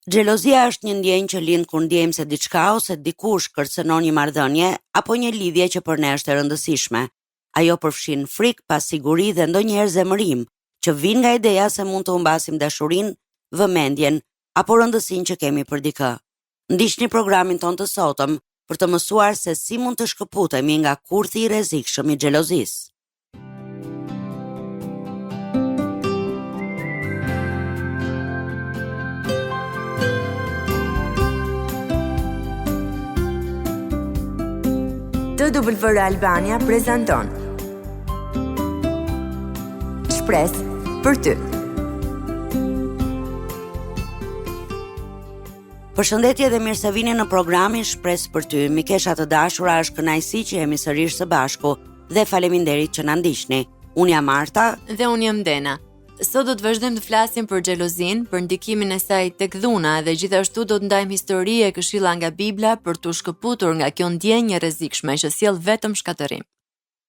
Xhelozia është një ndjenjë që lind kur ndjejmë se diçka ose dikush kërcënon një marrëdhënie apo një lidhje që për ne është e rëndësishme. Ajo përfshin frikë, pasiguri dhe ndonjëherë zemërim, që vijnë nga ideja se mund të humbasim dashurinë, vëmendjen apo rëndësinë që kemi për dikë. Ndiqni programin ton të sotëm për të mësuar se si mund të shkëputemi nga kurthi i rrezikshëm i xhelozisë. TWR Albania prezanton Shpresë për ty. Përshëndetje dhe mirë se vini në programin Shpresë për ty. Mikesha të dashura, është kënaqësi që jemi sërish së bashku dhe faleminderit që na ndiqni. Unë jam Marta dhe unë jam Dena. Sot do të vazhdojmë të flasim për xhelozinë, për ndikimin e saj tek dhuna dhe gjithashtu do të ndajmë histori e këshilla nga Bibla për të shkëputur nga kjo ndjenjë e rrezikshme që sjell vetëm shkatërim.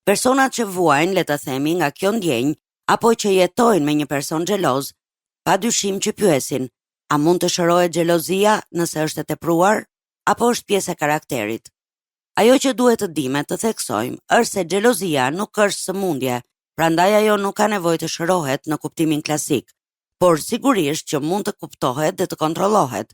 Personat që vuajnë, le të themi, nga kjo ndjenjë apo që jetojnë me një person xheloz, padyshim që pyesin: a mund të shërohet xhelozia nëse është e tepruar apo është pjesë e karakterit? Ajo që duhet të dimë, të theksojmë, është se xhelozia nuk është sëmundje. Prandaj ajo nuk ka nevojë të shërohet në kuptimin klasik, por sigurisht që mund të kuptohet dhe të kontrollohet.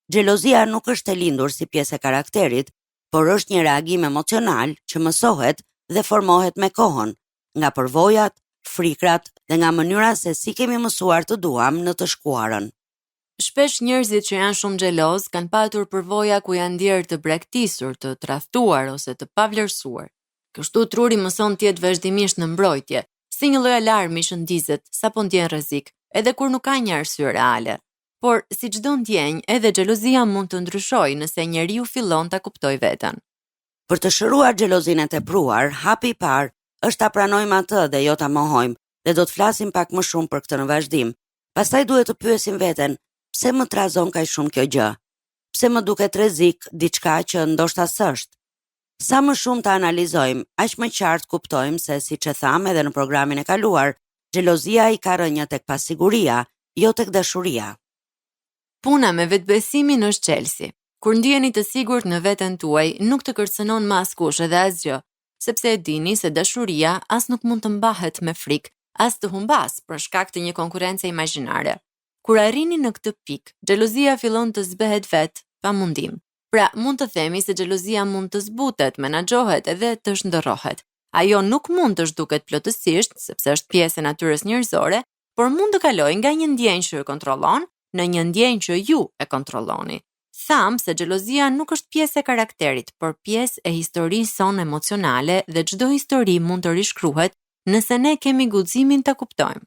Xhelozia nuk është e lindur si pjesë e karakterit, por është një reagim emocional që mësohet dhe formohet me kohën, nga përvojat, frikrat dhe nga mënyra se si kemi mësuar të duam në të shkuarën. Shpesh njerëzit që janë shumë xheloz kanë patur përvoja ku janë ndjerë të braktisur, të tradhtuar ose të pavlerësuar. Kështu truri mëson të jetë vazhdimisht në mbrojtje, si një lloj alarmi shëndizet sapo ndjen rrezik, edhe kur nuk ka një arsye reale. Por si çdo ndjenjë, edhe xhelozia mund të ndryshojë nëse njeriu fillon ta kuptojë veten. Për të shëruar xhelozinë e tepruar, hapi i parë është ta pranojmë atë dhe jo ta mohojmë, dhe do të flasim pak më shumë për këtë në vazhdim. Pastaj duhet të pyesim veten: pse më trazon kaq shumë kjo gjë? Pse më duket rrezik diçka që ndoshta s'është? Sa më shumë të analizojmë, aq më qartë kuptojmë se, siç e thamë edhe në programin e kaluar, xhelozia i ka rënjë tek pasiguria, jo tek dashuria. Puna me vetbesimin është çelësi. Kur ndjeni të sigurt në veten tuaj, nuk të kërcënon më askush edhe asgjë, sepse e dini se dashuria as nuk mund të mbahet me frikë, as të humbas për shkak të një konkurrence imagjinare. Kur arrini në këtë pikë, xhelozia fillon të zbehet vet pa mundim. Pra, mund të themi se xhelozia mund të zbutet, menaxhohet edhe të shndërrohet. Ajo nuk mund të zhduket plotësisht, sepse është pjesë e natyrës njerëzore, por mund të kalojë nga një ndjenjë që e kontrollon në një ndjenjë që ju e kontrolloni. Tham se xhelozia nuk është pjesë e karakterit, por pjesë e historisë sonë emocionale dhe çdo histori mund të rishkruhet nëse ne kemi guximin ta kuptojmë.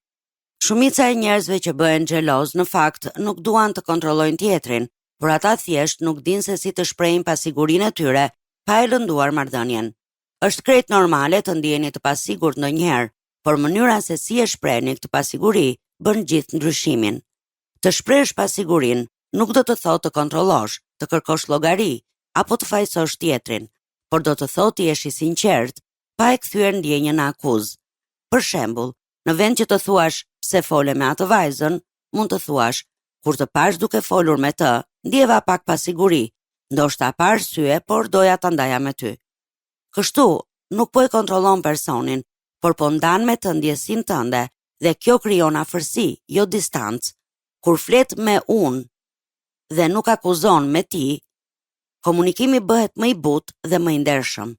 Shumica e njerëzve që bëhen xheloz në fakt nuk duan të kontrollojnë tjetrin, por ata thjesht nuk dinë se si të shprehin pasigurinë e tyre pa e lënduar marrëdhënien. Është krejt normale të ndjeni të pasigurt ndonjëherë, por mënyra se si e shprehni këtë pasiguri bën gjithë ndryshimin. Të shprehësh pasigurinë nuk do të thotë të kontrollosh, të kërkosh llogari apo të fajsosh tjetrin, por do të thotë të jesh i sinqert, pa e kthyer ndjenjën në akuzë. Për shembull, në vend që të thuash pse fole me atë vajzën, mund të thuash: kur të pash duke folur me të, ndjeva pak pasiguri, ndoshta pa arsye, por doja ta ndaja me ty. Kështu, nuk po e kontrollon personin, por po ndan me të ndjesin tënde, dhe kjo krijon afërsi, jo distancë. Kur flet me unë dhe nuk akuzon me ti, komunikimi bëhet më i butë dhe më i ndershëm.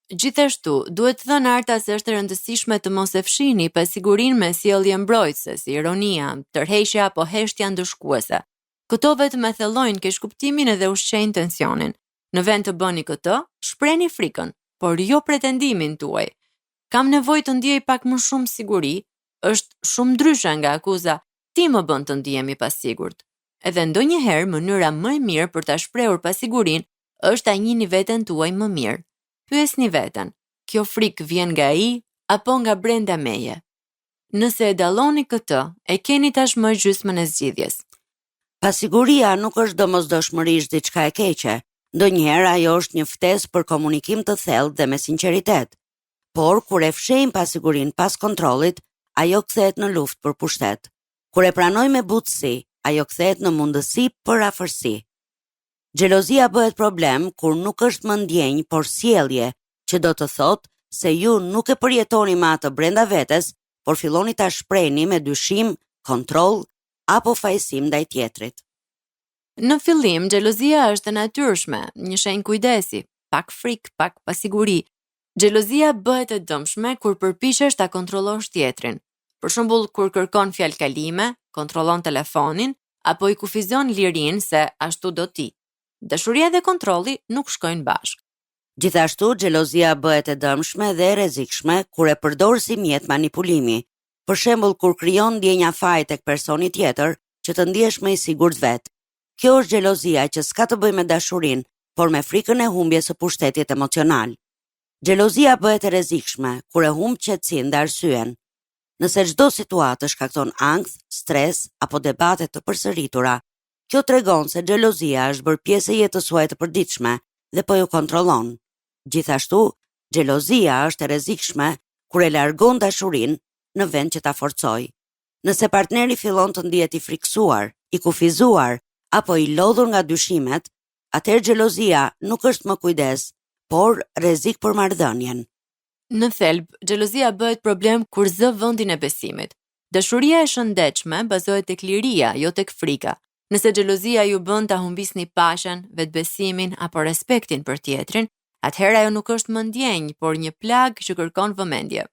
Gjithashtu, duhet të thënë Arta se është e rëndësishme të mos e fshihni pasigurinë me sjellje mbrojtëse, si ironia, tërheqja apo heshtja ndëshkuese. Këto vetëm e thellojnë keqkuptimin edhe ushqejnë tensionin. Në vend të bëni këtë, shprehni frikën, por jo pretendimin tuaj. Kam nevojë të ndjej pak më shumë siguri, është shumë ndryshe nga akuza: ti më bën të ndihem i pasigurt. Edhe ndonjëherë mënyra më e mirë për ta shprehur pasigurinë është ta njihni veten tuaj më mirë. Pyesni veten: kjo frikë vjen nga ai apo nga brenda meje? Nëse e dalloni këtë, e keni tashmë gjysmën e zgjidhjes. Pasiguria nuk është domosdoshmërisht diçka e keqe. Ndonjëherë ajo është një ftesë për komunikim të thellë dhe me sinqeritet. Por kur e fshehim pasigurinë pas kontrollit, ajo kthehet në luftë për pushtet. Kur e pranojmë me butësi, ajo kthehet në mundësi për afërsi. Xhelozia bëhet problem kur nuk është më ndjenjë, por sjellje, që do të thotë se ju nuk e përjetoni me atë brenda vetes, por filloni ta shprehni me dyshim, kontroll apo fajsim ndaj tjetrit. Në fillim, xhelozia është e natyrshme, një shenjë kujdesi, pak frikë, pak pasiguri. Xhelozia bëhet e dëmshme kur përpiqesh ta kontrollosh tjetrin. Për shembull, kur kërkon fjalë kalime, kontrollon telefonin apo i kufizon lirinë se ashtu do ti. Dashuria dhe kontrolli nuk shkojnë bashkë. Gjithashtu, xhelozia bëhet e dëmshme dhe e rrezikshme kur e përdor si mjet manipulimi. Për shembull, kur krijon ndjenja faji tek personi tjetër që të ndihesh më i sigurt vet. Kjo është xhelozia që s'ka të bëjë me dashurinë, por me frikën e humbjes së pushtetit emocional. Xhelozia bëhet e rrezikshme kur e humb qetësinë dhe arsyen. Nëse çdo situatë shkakton ankth, stres apo debate të përsëritura, kjo tregon se xhelozia është bërë pjesë e jetës suaj të përditshme dhe po ju kontrollon. Gjithashtu, xhelozia është e rrezikshme kur e largon dashurinë në vend që ta forcojë. Nëse partneri fillon të ndihet i friksuar, i kufizuar apo i lodhur nga dyshimet, atëherë xhelozia nuk është më kujdes, por rrezik për marrëdhënien. Në thelb, xhelozia bëhet problem kur zë vendin e besimit. Dashuria e shëndetshme bazohet tek liria, jo tek frika. Nëse xhelozia ju bën ta humbisni paqen, vetbesimin apo respektin për tjetrin, atëherë ajo nuk është më ndjenjë, por një plag që kërkon vëmendje.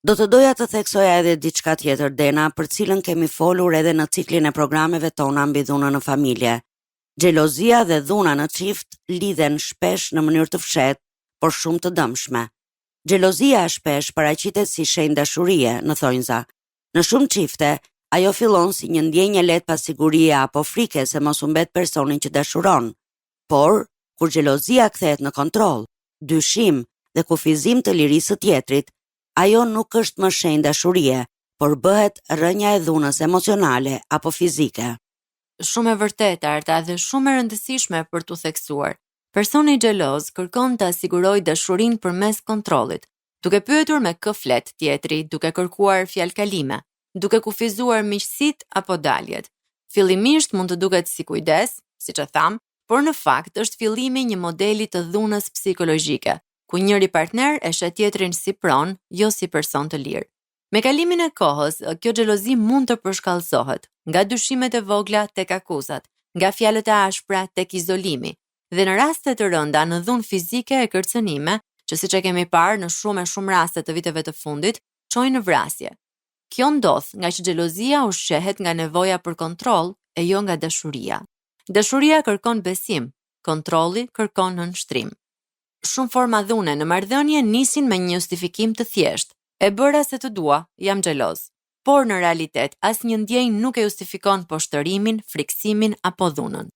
Do të doja të theksoja edhe diçka tjetër, Dena, për cilën kemi folur edhe në ciklin e programeve tona mbi dhunën në familje. Xhelozia dhe dhuna në çift lidhen shpesh në mënyrë të fshehtë, por shumë të dëmshme. Xhelozia shpesh paraqitet si shenjë dashurie, në thonjza. Në shumë çifte, ajo fillon si një ndjenjë lehtë pasigurie apo frike se mos u mbet personin që dashuron. Por, kur xhelozia kthehet në kontroll, dyshim dhe kufizim të lirisë së tjetrit, ajo nuk është më shenjë dashurie, por bëhet rënja e dhunës emocionale apo fizike. Shumë e vërtetë, Arta, dhe shumë e rëndësishme për t'u theksuar. Personi xheloz kërkon të sigurojë dashurinë përmes kontrollit, duke pyetur me kë flet tjetri, duke kërkuar fjalë kalime, duke kufizuar miqësitë apo daljet. Fillimisht mund të duket si kujdes, siç e tham, por në fakt është fillimi një modeli të dhunës psikologjike, ku njëri partner e shet tjetrin si pronë, jo si person të lirë. Me kalimin e kohës, kjo xhelozi mund të përshkallësohet, nga dyshimet e vogla tek akuzat, nga fjalët e ashpra tek izolimi, dhe në raste të rënda në dhunë fizike e kërcënime, që siç e kemi parë në shumë raste të viteve të fundit, çojnë në vrasje. Kjo ndodh nga që xhelozia ushqehet nga nevoja për kontroll e jo nga dashuria. Dashuria kërkon besim, kontrolli kërkon nënshtrim. Shumë forma dhune në marrëdhënie nisin me një justifikim të thjeshtë. E bëra se të dua, jam xheloz. Por në realitet, asnjë ndjenjë nuk e justifikon poshtërimin, friksimin apo dhunën.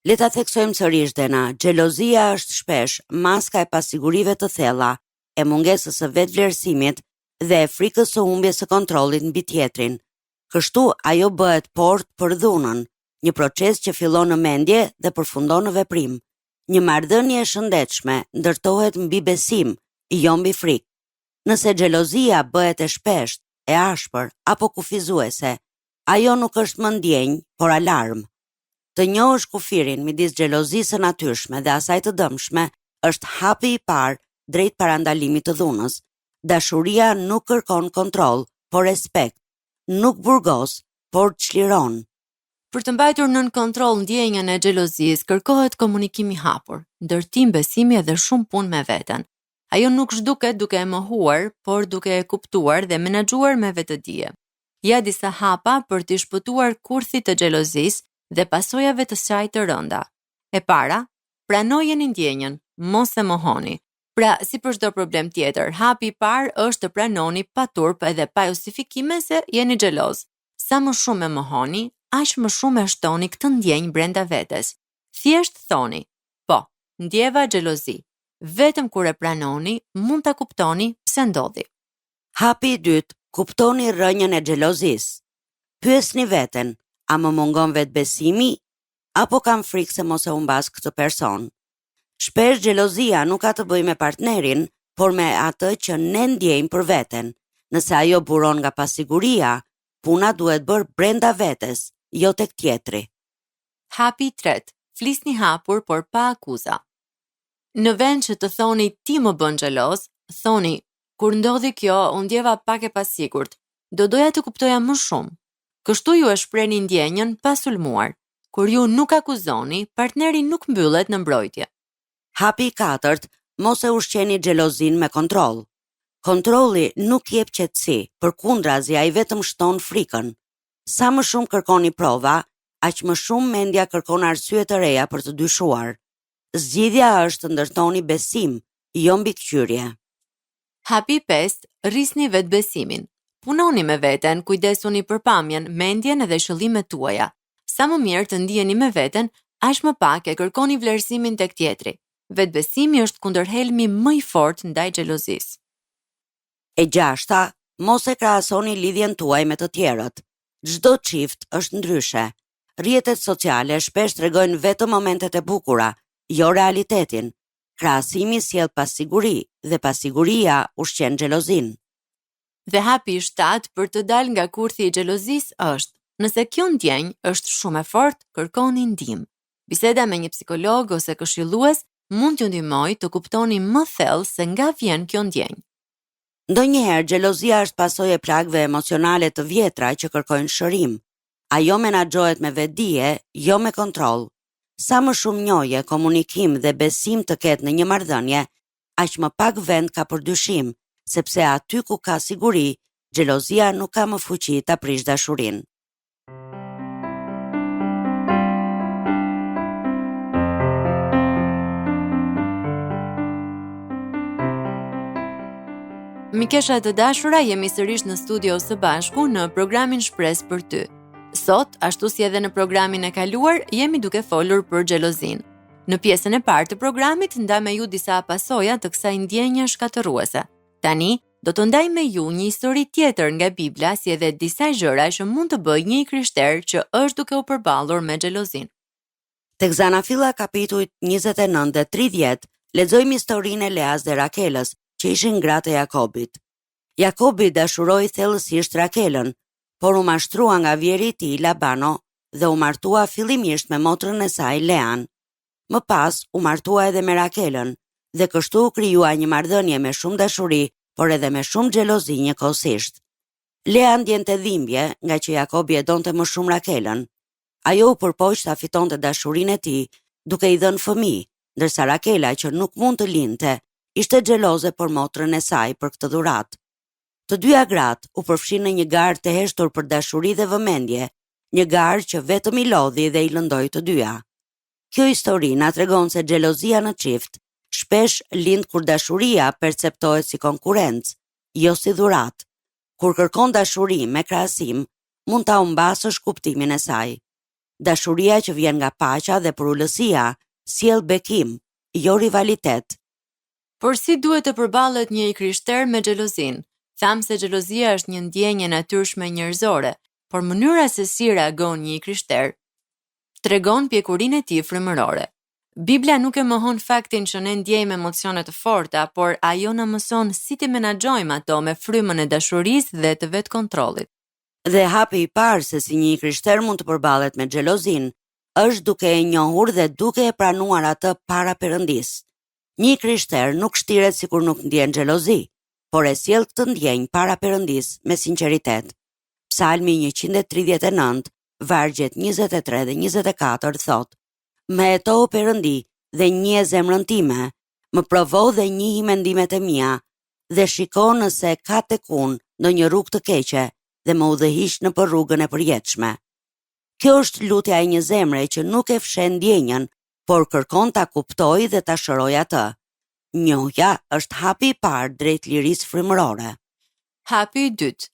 Le ta theksojmë sërish, Dena, xhelozia është shpesh maska e pasigurive të thella, e mungesës së vetvlerësimit dhe e frikës së humbjes së kontrollit mbi tjetrin. Kështu ajo bëhet portë për dhunën, një proces që fillon në mendje dhe përfundon në veprim. Një marrëdhënie e shëndetshme ndërtohet mbi besim, jo mbi frikë. Nëse xhelozia bëhet e shpesht, e ashpër apo kufizuese, ajo nuk është më ndjenjë, por alarm. Të njohësh kufirin midis xhelozisë së natyrshme dhe asaj të dëmshme është hapi i parë drejt parandalimit të dhunës. Dashuria nuk kërkon kontroll, por respekt, nuk burgos, por çliron. Për të mbajtur nën kontroll ndjenjën e xhelozisë, kërkohet komunikim i hapur, ndërtim besimi dhe shumë punë me veten. Ajo nuk zhduket duke e mohuar, por duke e kuptuar dhe menaxhuar me vetëdije. Ja disa hapa për të shpëtuar kurthit të xhelozisë dhe pasojave të saj të rënda. E para, pranojeni ndjenjën, mos e mohoni. Pra, si për çdo problem tjetër, hapi i parë është të pranoni pa turp edhe pa justifikime se jeni xheloz. Sa më shumë e mohoni, aq më shumë e shtoni këtë ndjenjë brenda vetes. Thjesht thoni, po, ndjeva xhelozi. Vetëm kur e pranoni, mund ta kuptoni pse ndodhi. Hapi i dytë, kuptoni rrënjën e xhelozisë. Pyesni veten, a më mungon vetbesimi apo kam frikë se mos e humbas këtë person? Shpesh xhelozia nuk ka të bëjë me partnerin, por me atë që ne ndjejmë për veten. Nëse ajo buron nga pasiguria, puna duhet bërë brenda vetes, jo tek tjetri. Hapi i tretë, flisni hapur por pa akuza. Në vend që të thoni ti më bën xheloz, thoni kur ndodhi kjo, unë ndjeva pak e pasigurt. Doja të kuptoja më shumë. Kështu ju e shprehni ndjenjën pa sulmuar. Kur ju nuk akuzoni, partneri nuk mbyllet në mbrojtje. Hapi i katërt, mos e ushqeni xhelozin me kontroll. Kontrolli nuk jep qetësi, përkundrazi ai vetëm shton frikën. Sa më shumë kërkoni prova, aq më shumë mendja kërkon arsye të reja për të dyshuar. Zgjidhja është të ndërtoni besim, jo mbikëqyrje. Hapi 5, rrisni vetbesimin. Punoni me veten, kujdesuni për pamjen, mendjen dhe shëllimet tuaja. Sa më mirë të ndiheni me veten, aq më pak e kërkoni vlerësimin tek tjetri. Vetbesimi është kundërhelmi më i fortë ndaj xhelozisë. E gjashta, mos e krahasoni lidhjen tuaj me të tjerët. Çdo çift është ndryshe. Rrjetet sociale shpesh tregojnë vetëm momentet e bukura, jo realitetin. Krahasimi sjell pasiguri dhe pasiguria ushqen xhelozin. Dhe hapi i 7 për të dalë nga kurthi i xhelozisë është: nëse kjo ndjenjë është shumë e fortë, kërkoni ndihmë. Biseda me një psikolog ose këshillues mund t'ju ndihmojë të kuptoni më thellë se nga vjen kjo ndjenjë. Ndonjëherë xhelozia është pasojë e plagëve emocionale të vjetra që kërkojnë shërim. Ajo menaxhohet me vetdije, jo me kontroll. Sa më shumë njohje, komunikim dhe besim të ketë në një marrëdhënie, aq më pak vend ka për dyshim, sepse aty ku ka siguri, xhelozia nuk ka më fuqi ta prish dashurinë. Mikesha të dashura, jemi sërish në studio së bashku në programin Shpresë për ty. Sot, ashtu si edhe në programin e kaluar, jemi duke folur për xhelozin. Në pjesën e parë të programit ndaj me ju disa pasoja të kësaj ndjenje shkatërruese. Tani, do të ndaj me ju një histori tjetër nga Bibla, si edhe disa gjëra që mund të bëjë një krishter që është duke u përballur me xhelozin. Tek Zanafilla kapitujt 29 dhe 30, lexojmë historinë e Leas dhe Rakelës, që ishin gratë e Jakobit. Jakobi dashuroi thellësisht Rakelën, por u mashtrua nga vjeri i tij Labano dhe u martua fillimisht me motrën e saj Lean. Më pas u martua edhe me Rakelën dhe kështu u krijua një marrëdhënie me shumë dashuri, por edhe me shumë xhelozi njëkohësisht. Lea ndjente dhimbje nga që Jakobi e donte më shumë Rakelën. Ajo u përpoq ta fitonte dashurinë e tij duke i dhënë fëmijë, ndërsa Rakela, që nuk mund të lindte, ishte xheloze për motrën e saj për këtë dhuratë. Të dyja gratë u përfshin në një garë të heshtur për dashuri dhe vëmendje, një garë që vetëm i lodhi dhe i lëndoi të dyja. Kjo histori na tregon se xhelozia në çift shpesh lind kur dashuria perceptohet si konkurrencë, jo si dhuratë. Kur kërkon dashuri me krahasim, mund ta humbasësh kuptimin e saj. Dashuria që vjen nga paqja dhe përullësia sjell bekim, jo rivalitet. Por si duhet të përballet një krishter me xhelozin? Tham se xhelozia është një ndjenjë natyrshme njerëzore, por mënyra se si reagon një krishter tregon pjekurinë e tij frymërore. Bibla nuk e mohon faktin që ne ndjejmë emocione të forta, por ajo na mëson si të menaxhojmë ato me frymën e dashurisë dhe të vetkontrollit. Dhe hapi i parë se si një krishter mund të përballet me xhelozin është duke e njohur dhe duke e pranuar atë para Perëndisë. Një krishter nuk shtiret sikur nuk ndjen xhelozi, por e sjell këtë ndjenjë para Perëndisë me sinqeritet. Psalmi 139, vargjet 23 dhe 24 thot: "Më heto o Perëndi dhe njeh zemrën time, më provo dhe njihi mendimet e mia, dhe shiko nëse ka tek unë ndonjë rrugë të keqe dhe më udhëhiq në për rrugën e përjetshme." Kjo është lutja e një zemre që nuk e fshen ndjenjën, por kërkon ta kuptoj dhe ta shëroj atë. Njohja është hapi i parë drejt lirisë frymërore. Hapi i dytë.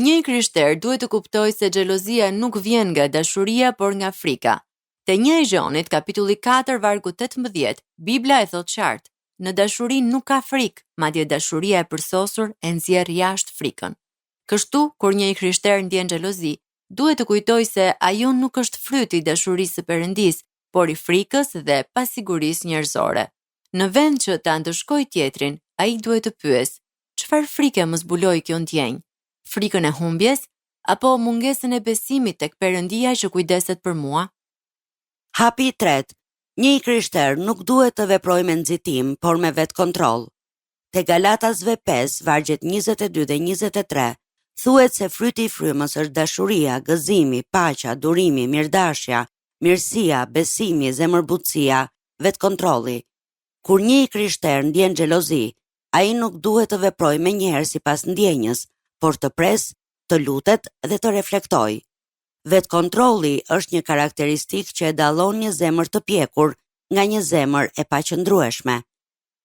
Një krishter duhet të kuptojë se xhelozia nuk vjen nga dashuria, por nga frika. Te 1 e Gjonit, kapitulli 4, vargu 18, Bibla e thot qartë: "Në dashuri nuk ka frikë, madje dashuria e përsosur e nxjerr jashtë frikën." Kështu, kur një krishter ndjen xhelozi, duhet të kujtojë se ajo nuk është fryti i dashurisë së Perëndisë, por i frikës dhe pasigurisë njerëzore. Në vend që ta ndëshkojë tjetrin, ai duhet të pyesë: çfarë frike më zbuloi kjo ndjenjë? Frikën e humbjes apo mungesën e besimit tek Perëndia që kujdeset për mua? Hapi i tretë, një i krishter nuk duhet të veprojë me nxitim, por me vetë kontroll. Te Galatasve 5, vargjet 22 dhe 23, thuhet se fryti i frymës është dashuria, gëzimi, paqja, durimi, mirëdashja, mirësia, besimi, zemërbutësia, vetkontrolli. Kur një i krishter ndjen xhelozi, ai nuk duhet të veprojë menjëherë sipas ndjenjës, por të presë, të lutet dhe të reflektojë. Vetkontrolli është një karakteristikë që e dallon një zemër të pjekur nga një zemër e paqëndrueshme.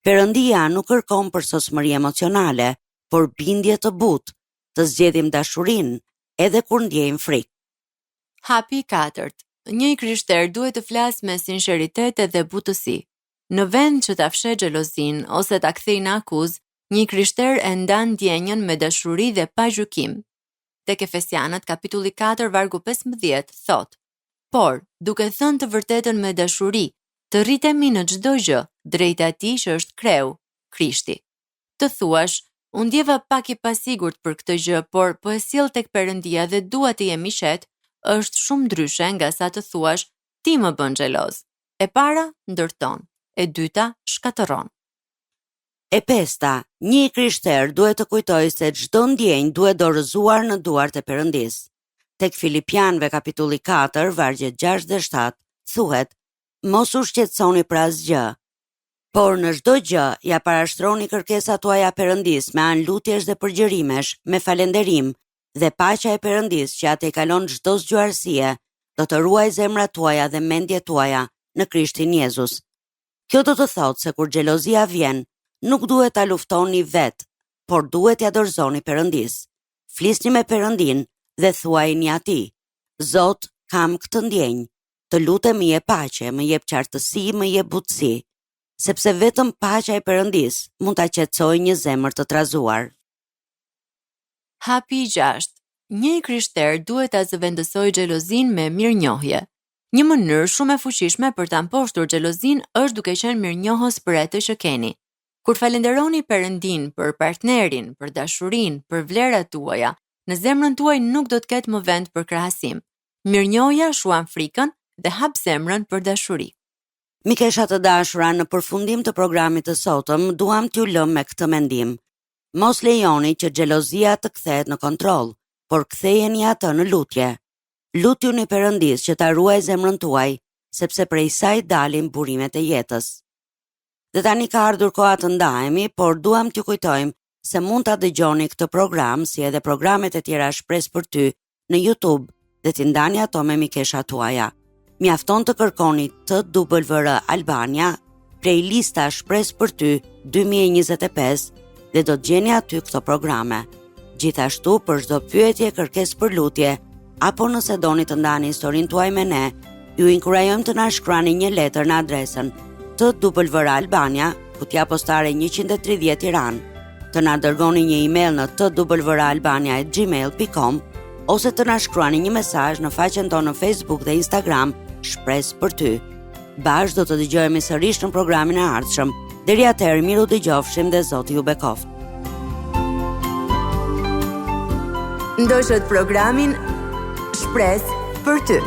Perëndia nuk kërkon përsosmëri emocionale, por bindje të butë, të zgjedhim dashurinë edhe kur ndjejmë frikë. Hapi i katërt. Një i krishter duhet të flasë me sinqeritet dhe butësi. Në vend që ta fshehë xhelozin ose ta kthejë në akuzë, një krishter e ndan ndjenjën me dashuri dhe pa gjykim. Tek Efesianët kapitulli 4 vargu 15 thot: Por, duke thënë të vërtetën me dashuri, të rritemi në çdo gjë drejt atij që është kreu, Krishti. Të thuash, unë ndjeva pak i pasigurt për këtë gjë, por po e sjell tek Perëndia dhe dua të jem i qetë, është shumë ndryshe nga sa të thuash, ti më bën xheloz. E para ndërton, e dyta shkatëron. E pesta, një i krishter duhet të kujtojë se çdo ndjenjë duhet dorëzuar në duart e Perëndisë. Tek Filipianëve kapitulli 4, vargjet 6 dhe 7, thuhet: Mos u shqetësoni për asgjë, por në çdo gjë ja parashtroni kërkesat tuaja Perëndisë me anë lutjesh dhe përgjërimesh, me falënderim, dhe paqja e Perëndisë që atë i kalon çdo zgjuarësie, do të ruaj zemrat tuaja dhe mendjet tuaja në Krishtin Jezus. Kjo do të thotë se kur xhelozia vjen, nuk duhet ta luftoni vetë, por duhet ja dorëzoni Perëndisë. Flisni me Perëndin dhe thuajini atij: Zot, kam këtë ndjenjë, të lutem më jep paqe, më jep qartësi, më jep butësi, sepse vetëm paqja e Perëndisë mund ta qetësojë një zemër të trazuar. Hapi i 6. Një i krishter duhet ta zëvendësojë xhelozin me mirënjohje. Një mënyrë shumë e fuqishme për ta mposhtur xhelozin është duke qenë mirënjohës për atë që keni. Kur falenderoni Perëndin për partnerin, për dashurinë, për vlerat tuaja, në zemrën tuaj nuk do të ketë më vend për krahasim. Mirënjohja shuan frikën dhe hap zemrën për dashuri. Mikesha të dashura, në përfundim të programit të sotëm, duam t'ju lëm me këtë mendim. Mos lejoni që xhelozia të kthehet në kontroll, por kthejeni atë në lutje. Lutjuni Perëndisë që ta ruaj zemrën tuaj, sepse prej saj dalin burimet e jetës. Dhe tani ka ardhur koha të ndahemi, por duam t'ju kujtojmë se mund ta dëgjoni këtë program si edhe programet e tjera Shpresë për ty në YouTube dhe t'i ndani ato me mikeshat tuaja. Mjafton të kërkoni TWR Albania, playlista Shpresë për ty 2025 dhe do të gjeni aty këto programe. Gjithashtu për çdo pyetje, kërkesë për lutje, apo nëse doni të ndani historinë tuaj me ne, ju inkurajojmë të na shkruani një letër në adresën TWR Albania, kutja postare 130 Tiranë, të na dërgoni një email në twralbania@gmail.com ose të na shkruani një mesazh në faqen tonë në Facebook dhe Instagram Shpresë për ty. Bashkë do të dëgjohemi sërish në programin e ardhshëm. Deri atëherë, miru dëgjofshim dhe Zoti ju bekoft. Ndoshët programin Shpresë për ty.